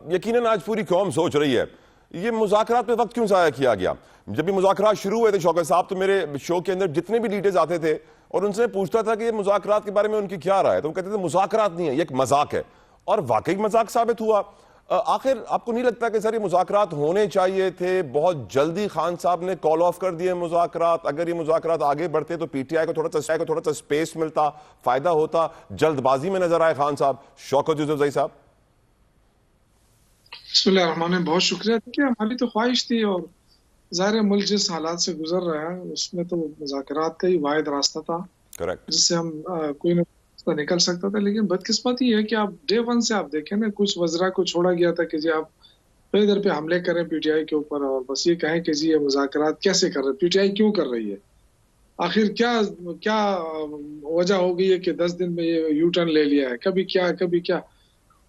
यकीनन आज पूरी कौम सोच रही है ये मुज़ाकरात पे वक्त क्यों ज़ाया किया गया। जब भी मुज़ाकरात शुरू हुए थे शौकत साहब, तो मेरे शो के अंदर जितने भी लीडर्स आते थे और उनसे पूछता था कि ये मुज़ाकरात के बारे में उनकी क्या राय है, तो वो कहते थे मुज़ाकरात नहीं है, ये एक मजाक है। और वाकई मजाक साबित हुआ। आखिर आपको नहीं लगता कि सर ये मुज़ाकरात होने चाहिए थे? बहुत जल्दी खान साहब ने कॉल ऑफ कर दिए मुज़ाकरात। अगर ये मुज़ाकरात आगे बढ़ते तो पीटीआई को थोड़ा सा स्पेस मिलता, फायदा होता। जल्दबाजी में नजर आए खान साहब। शौकत यूसुफजई साहब। बिस्मिल्लाहिर्रहमानिर्रहीम, बहुत शुक्रिया। देखिए, हमारी तो ख्वाहिश थी और ज़ाहिर है मुल्क जिस हालात से गुजर रहा है उसमें तो मुज़ाकरात का ही वाहिद रास्ता था जिससे हम कोई ना निकल सकता था। लेकिन बदकिस्मती है कि आप डे वन से आप देखें ना, कुछ वज़रा को छोड़ा गया था कि जी आप इधर पे हमले करें पीटीआई के ऊपर और बस ये कहें कि जी ये मुज़ाकरात कैसे कर रहे हैं, पीटीआई क्यों कर रही है, आखिर क्या क्या वजह हो गई है कि 10 दिन में ये यू टर्न ले लिया है, कभी क्या।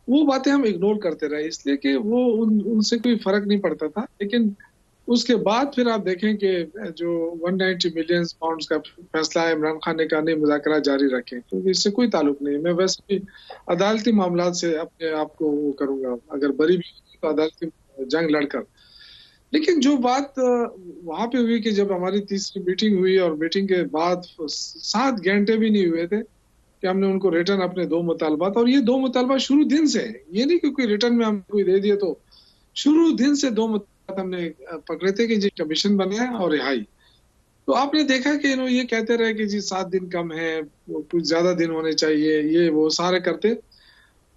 वो बातें हम इग्नोर करते रहे इसलिए कि वो उनसे कोई फर्क नहीं पड़ता था। लेकिन उसके बाद फिर आप देखें कि जो 190 मिलियन पाउंड्स का फैसला है इमरान खान ने कहा नहीं मुज़ाकरात जारी रखें, क्योंकि इससे कोई ताल्लुक नहीं है। मैं वैसे भी अदालती मामलात से अपने आप को वो करूंगा, अगर बरी भी तो अदालती जंग लड़कर। लेकिन जो बात वहां पे हुई कि जब हमारी तीसरी मीटिंग हुई और मीटिंग के बाद 7 घंटे भी नहीं हुए थे कि हमने उनको रिटर्न अपने 2 मुतालबात, और ये 2 मुतालबा शुरू दिन से है, ये नहीं कि कोई रिटर्न में हम कोई दे दिए, तो शुरू दिन से 2 मुतालबात हमने पकड़े थे कि जी कमीशन बनाए और रिहाई। तो आपने देखा कि ये कहते रहे कि जी 7 दिन कम है, कुछ ज्यादा दिन होने चाहिए, ये वो सारे करते।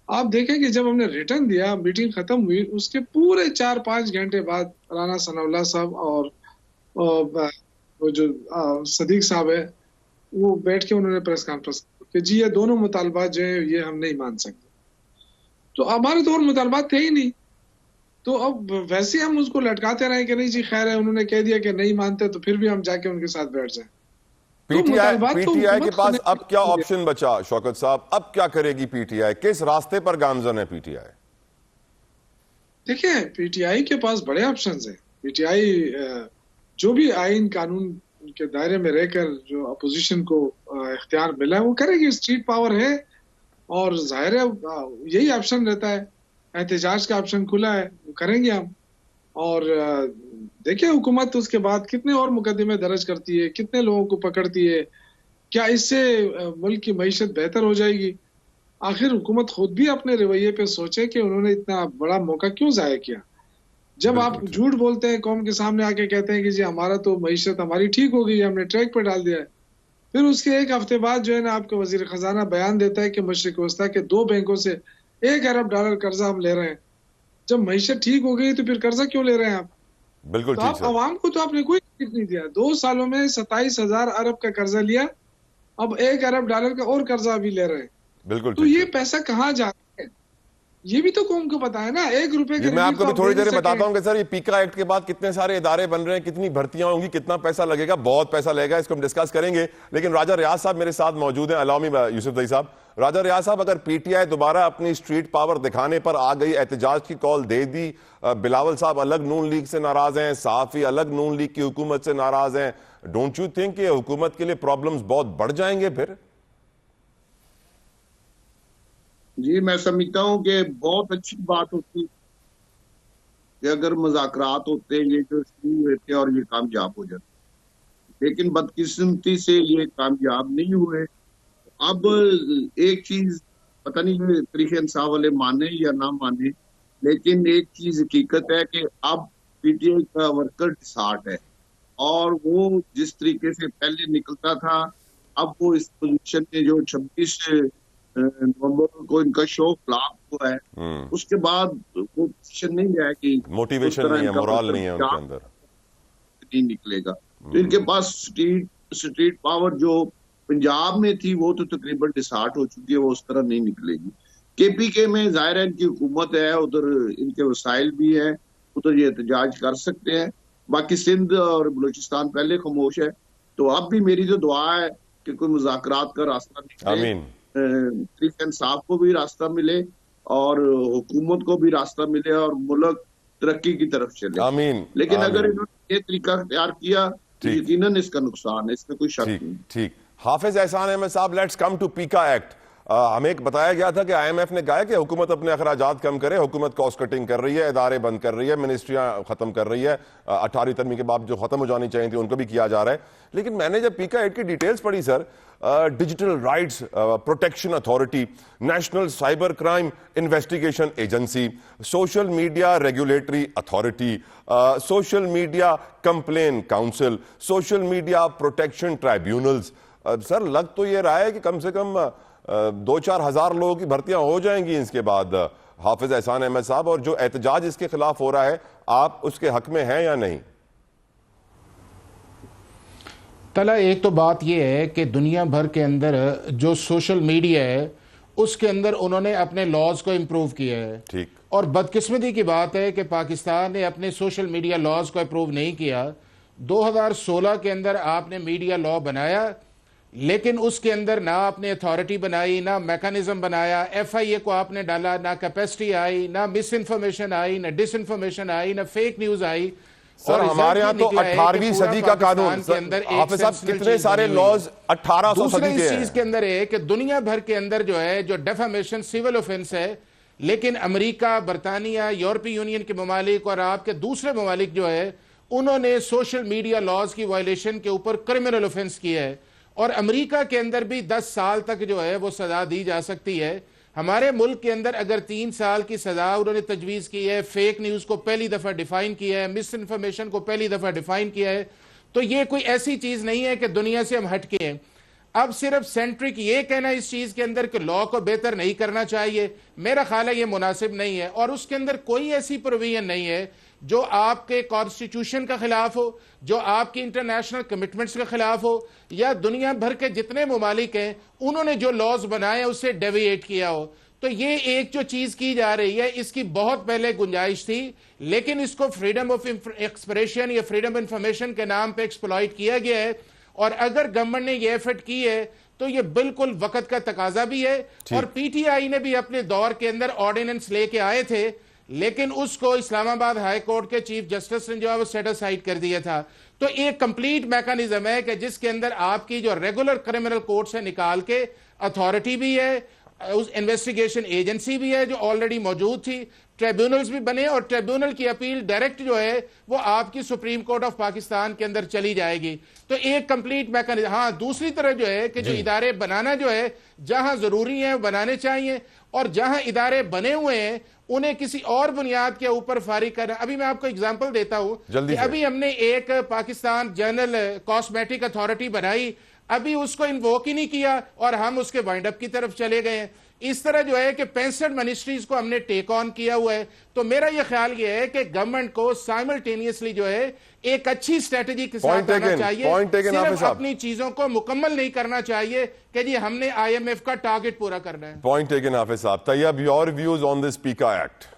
आप देखें कि जब हमने रिटर्न दिया, मीटिंग खत्म हुई, उसके पूरे 4-5 घंटे बाद राना सनाउल्लाह साहब और वो जो सदीक साहब है वो बैठ के उन्होंने प्रेस कॉन्फ्रेंस कि जी ये दोनों मुतालबात जो है ये हम नहीं मान सकते। तो हमारे तो और मुतालबात थे ही नहीं, तो अब वैसे हम उसको लटकाते रहे कि नहीं जी खैर है, उन्होंने कह दिया कि नहीं मानते तो फिर भी हम जाके उनके साथ बैठ जाए। पीटीआई के पास अब क्या ऑप्शन बचा शौकत साहब? अब क्या करेगी पीटीआई? किस रास्ते पर गामजन है पीटीआई? देखिए, पीटीआई के पास बड़े ऑप्शंस हैं। पीटीआई जो भी आइन कानून के दायरे में रहकर जो अपोजिशन को इख्तियार मिला है वो करेगी। स्ट्रीट पावर है और जाहिर है यही ऑप्शन रहता है, एहतजाज का ऑप्शन खुला है, वो करेंगे हम। और देखिए हुकूमत उसके बाद कितने और मुकदमे दर्ज करती है, कितने लोगों को पकड़ती है, क्या इससे मुल्क की मईशत बेहतर हो जाएगी? आखिर हुकूमत खुद भी अपने रवैये पे सोचे कि उन्होंने इतना बड़ा मौका क्यों जाया किया। जब आप झूठ बोलते हैं, कौम के सामने आके कहते हैं कि जी हमारा तो मईशत हमारी ठीक हो गई, हमने ट्रैक पे डाल दिया है, फिर उसके एक हफ्ते बाद जो है ना आपका वजीर खजाना बयान देता है कि मशरिक वस्ता के 2 बैंकों से $1 अरब कर्जा हम ले रहे हैं। जब मईशत ठीक हो गई तो फिर कर्जा क्यों ले रहे हैं आप? बिल्कुल तो ठीक आप अवाम को तो आपने कोई तकलीफ नहीं दिया। 2 सालों में 27,000 अरब का कर्जा लिया, अब $1 अरब का और कर्जा अभी ले रहे हैं। बिल्कुल। तो ये पैसा कहाँ जा रहा है, ये भी तो कौम को पता है ना। 1 रुपए के मैं आपको भी थोड़ी देर में बताता हूं कि सर ये पीका एक्ट के बाद कितने सारे इदारे बन रहे हैं, कितनी भर्तियां होंगी, कितना पैसा लगेगा। बहुत पैसा लगेगा, इसको हम डिस्कस करेंगे। लेकिन राजा रियाज साहब मेरे साथ मौजूद हैं। अलामी यूसुफजई साहब। राजा रियाज साहब, अगर पीटीआई दोबारा अपनी स्ट्रीट पावर दिखाने पर आ गई, एहतजाज की कॉल दे दी, बिलावल साहब अलग नून लीग से नाराज हैं, साफी अलग नून लीग की हुकूमत से नाराज हैं, डोंट यू थिंक कि हुकूमत के लिए प्रॉब्लम्स बहुत बढ़ जाएंगे फिर? जी, मैं समझता हूँ कि बहुत अच्छी बात होती कि अगर मुज़ाकरात होते, ये जो शुरू हुए थे और ये कामयाब हो जाते, लेकिन बदकिस्मती से ये कामयाब नहीं हुए। अब एक चीज पता नहीं तरीके इंसाफ वाले माने या ना माने, लेकिन एक चीज हकीकत है कि अब पीटीआई का वर्कर डिसार्ट है और वो जिस तरीके से पहले निकलता था, अब वो इस पोजीशन में जो 26 नवंबर को इनका शो फ्लॉप हुआ है, उसके बाद वो पोजीशन नहीं है कि मोटिवेशन नहीं है, मोरल नहीं है उनके अंदर, नहीं निकलेगा। तो इनके पास स्ट्रीट पावर जो पंजाब में थी वो तो तकरीबन डिसार्ट हो चुकी है, वो उस तरह नहीं निकलेगी। केपीके में जाहिर है इनकी हुकूमत है, उधर इनके वसाइल भी है, उधर ये एहतजाज कर सकते हैं। बाकी सिंध और बलूचिस्तान पहले खामोश है, तो अब भी मेरी तो दुआ है कि कोई मुज़ाकरात का रास्ता निकले, तरीके इंसाफ को भी रास्ता मिले और हुकूमत को भी रास्ता मिले और मुल्क तरक्की की तरफ चले। आमीन। लेकिन अगर इन्होंने ये तरीका तैयार किया तो यकीनन इसका नुकसान है, इसमें कोई शक नहीं। ठीक। हाफिज एहसान अहमद साहब, लेट्स कम टू पीका एक्ट। हमें एक बताया गया था कि IMF ने कहा कि हुकूमत अपने अखराजात कम करे, हुकूमत कॉस्ट कटिंग कर रही है, इदारे बंद कर रही है, मिनिस्ट्रियां खत्म कर रही है, 18वीं तरमीम के बाद जो खत्म हो जानी चाहिए थी उनको भी किया जा रहा है। लेकिन मैंने जब पीका 8 की डिटेल्स पढ़ी sir, digital rights protection authority, national cyber crime investigation agency, social media regulatory authority, social media complain council, social media protection tribunals, sir लग तो ये रहा है कि कम से कम 2-4 हजार लोगों की भर्तियां हो जाएंगी इसके बाद। हाफिज एहसान अहमद साहब, और जो एहतजाज इसके खिलाफ हो रहा है, आप उसके हक में हैं या नहीं? तला, एक तो बात यह है कि दुनिया भर के अंदर जो सोशल मीडिया है उसके अंदर उन्होंने अपने लॉज को इम्प्रूव किया है। ठीक। और बदकिस्मती की बात है कि पाकिस्तान ने अपने सोशल मीडिया लॉज को इम्प्रूव नहीं किया। 2016 के अंदर आपने मीडिया लॉ बनाया, लेकिन उसके अंदर ना आपने अथॉरिटी बनाई, ना मैकेनिज्म बनाया, FIA को आपने डाला, ना कैपेसिटी आई, ना मिस इन्फॉर्मेशन आई, ना डिस इन्फॉर्मेशन आई, ना फेक न्यूज आई। सर हमारे यहाँ तो 18वीं सदी का कानून, हाफिज साहब कितने सारे लॉज 1800 सदी के हैं। इस चीज के अंदर है कि दुनिया भर के अंदर जो है जो डेफामेशन सिविल ऑफेंस है, लेकिन अमेरिका, बरतानिया, यूरोपीय यूनियन के ममालिक और आपके दूसरे ममालिक जो है उन्होंने सोशल मीडिया लॉज की वायलेशन के ऊपर क्रिमिनल ऑफेंस किया है। और अमेरिका के अंदर भी 10 साल तक जो है वो सजा दी जा सकती है। हमारे मुल्क के अंदर अगर 3 साल की सजा उन्होंने तजवीज की है, फेक न्यूज को पहली दफा डिफाइन किया है, मिस इन्फॉर्मेशन को पहली दफा डिफाइन किया है, तो ये कोई ऐसी चीज नहीं है कि दुनिया से हम हटके हैं। अब सिर्फ सेंट्रिक ये कहना इस चीज के अंदर कि लॉ को बेहतर नहीं करना चाहिए, मेरा ख्याल है ये मुनासिब नहीं है। और उसके अंदर कोई ऐसी प्रोविजन नहीं है जो आपके कॉन्स्टिट्यूशन का खिलाफ हो, जो आपकी इंटरनेशनल कमिटमेंट्स के खिलाफ हो, या दुनिया भर के जितने ममालिक हैं उन्होंने जो लॉज बनाए उससे डेविएट किया हो। तो ये एक जो चीज की जा रही है इसकी बहुत पहले गुंजाइश थी, लेकिन इसको फ्रीडम ऑफ एक्सप्रेशन या फ्रीडम ऑफ इंफॉर्मेशन के नाम पे एक्सप्लॉइट किया गया है। और अगर गवर्नमेंट ने ये एफर्ट की है तो ये बिल्कुल वक्त का तकाजा भी है। और PTI ने भी अपने दौर के अंदर ऑर्डिनेंस लेके आए थे, लेकिन उसको इस्लामाबाद हाई कोर्ट के चीफ जस्टिस ने जो है वो सेट असाइड कर दिया था। तो एक कंप्लीट मैकेनिज्म है कि जिसके अंदर आपकी जो रेगुलर क्रिमिनल कोर्ट से निकाल के अथॉरिटी भी है, उस इन्वेस्टिगेशन एजेंसी भी है जो ऑलरेडी मौजूद थी, ट्रिब्यूनल्स भी बने, और ट्रिब्यूनल की अपील डायरेक्ट जो है वो आपकी सुप्रीम कोर्ट ऑफ पाकिस्तान के अंदर चली जाएगी। तो एक कंप्लीट मैकेनिज्म। हाँ, दूसरी तरफ जो है कि जो इदारे बनाना जो है जहां जरूरी है बनाने चाहिए, और जहां इदारे बने हुए हैं उन्हें किसी और बुनियाद के ऊपर फारिग करना। अभी मैं आपको एग्जांपल देता हूं कि अभी हमने एक पाकिस्तान जनरल कॉस्मेटिक अथॉरिटी बनाई, अभी उसको इन्वोक ही नहीं किया और हम उसके वाइंड अप की तरफ चले गए हैं। इस तरह जो है कि 65 मिनिस्ट्रीज को हमने टेक ऑन किया हुआ है। तो मेरा यह ख्याल यह है कि गवर्नमेंट को साइमल्टेनियसली जो है एक अच्छी स्ट्रेटजी के साथ आना चाहिए, सिर्फ अपनी चीजों को मुकम्मल नहीं करना चाहिए कि जी हमने IMF का टारगेट पूरा करना है। Point taken Hafiz Sahab. Tayyab, your views on this PECA act?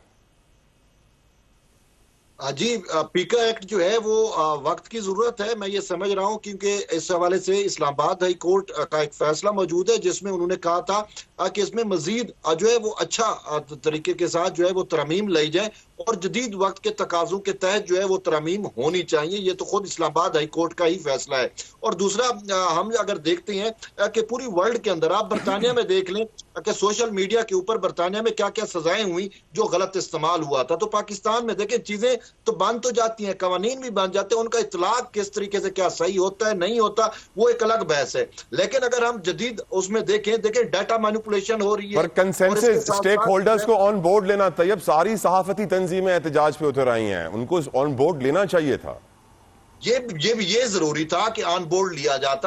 जी, पीका एक्ट जो है वो वक्त की जरूरत है, मैं ये समझ रहा हूं, क्योंकि इस हवाले से इस्लामाबाद हाई कोर्ट का एक फैसला मौजूद है जिसमें उन्होंने कहा था कि इसमें मजीद जो है वो अच्छा तरीके के साथ जो है वो तरमीम लाई जाए और जदीद वक्त के तकाजों के तहत जो है वो तरमीम होनी चाहिए। ये तो खुद इस्लामाबाद हाई कोर्ट का ही फैसला है। और दूसरा, हम अगर देखते हैं कि पूरी वर्ल्ड के अंदर, आप बरतानिया में देख लें कि सोशल मीडिया के ऊपर बरतानिया में क्या क्या सजाएं हुई जो गलत इस्तेमाल हुआ था, तो पाकिस्तान में देखें चीजें तो बन तो जाती हैं, कवानीन भी बन जाते हैं, उनका इतलाक किस तरीके से क्या सही होता है नहीं होता वो एक अलग बहस है। लेकिन अगर हम जदीद उसमें देखें डाटा मैनिपुलेशन हो रही है, पर कंसेंसस स्टेक होल्डर्स को ऑन बोर्ड लेना। तैयब, सारी सहाफती तंजीमें एहतजाज पे उतर आई हैं, उनको ऑन बोर्ड लेना चाहिए था। ये जरूरी था कि ऑन बोर्ड लिया जाता।